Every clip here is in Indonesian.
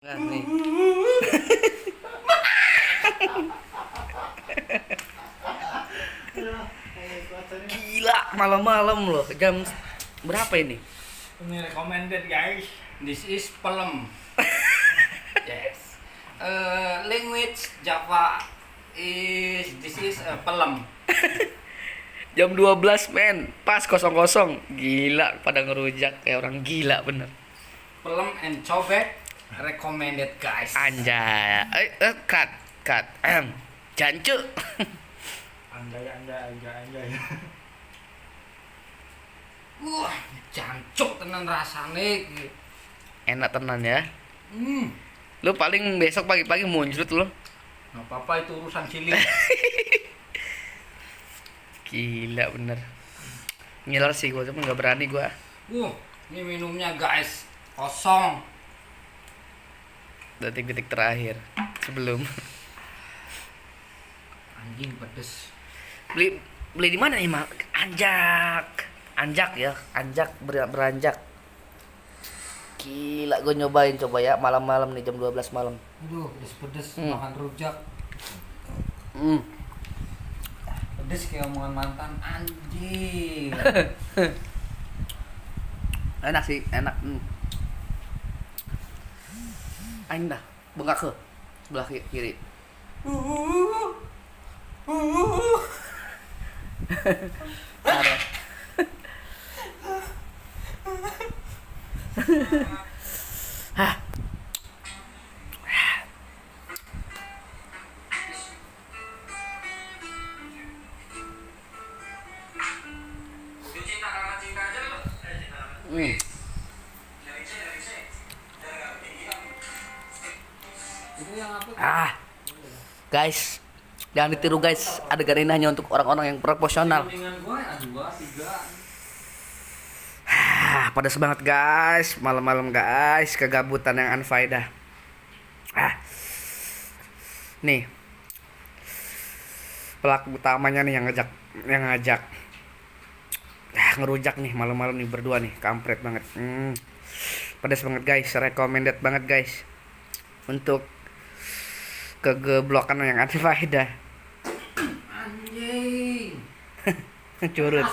Nah, nih. Gila, malam-malam loh. Jam berapa ini? Ini recommended guys. This is pelem. Yes. Language Java this is pelem. Jam 12 men. Pas kosong-kosong. Gila, pada ngerujak kayak orang gila bener. Pelem and cobek recommended guys. Anjay. Cut. Jancu. Anjay. Wah, jancuk tenan rasane. Enak tenan ya. Hmm. Lu paling besok pagi-pagi muncul lu. Nggak apa-apa itu urusan cilik. Gila bener. Ngiler sih gua, cuma nggak berani gua. Ini minumnya guys. Kosong. Detik-detik terakhir sebelum Anjing pedes. beli di mana nih, Mak? Anjak ya, beranjak. Gila, gue nyobain coba ya malam-malam nih jam 12 malam. Aduh, pedes makan rujak. Pedes kayak omongan mantan anjing. Enak sih, enak. Aing dah, bengkak ke sebelah kiri. Parah. Hah. Itu yang apa? Guys, jangan ditiru guys. Adegan ini hanya untuk orang-orang yang profesional. Dengan gue dua, tiga. Pada semangat guys, malam-malam guys, kegabutan yang unfaedah. Nih, pelaku utamanya nih yang ngajak. Ngerujak nih malam-malam nih berdua nih, kampret banget. Pada semangat guys, recommended banget guys untuk kegeblokan yang unfaedah. Anjing. Curut.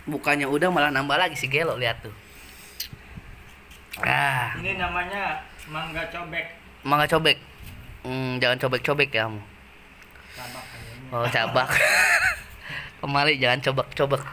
Bukannya udah malah nambah lagi si Gelo, lihat tuh. Ini namanya mangga cobek. Mangga cobek. Jangan cobek-cobek ya kamu. Cabak kayaknya. Oh, cabak. Kemari jangan cobek-cobek.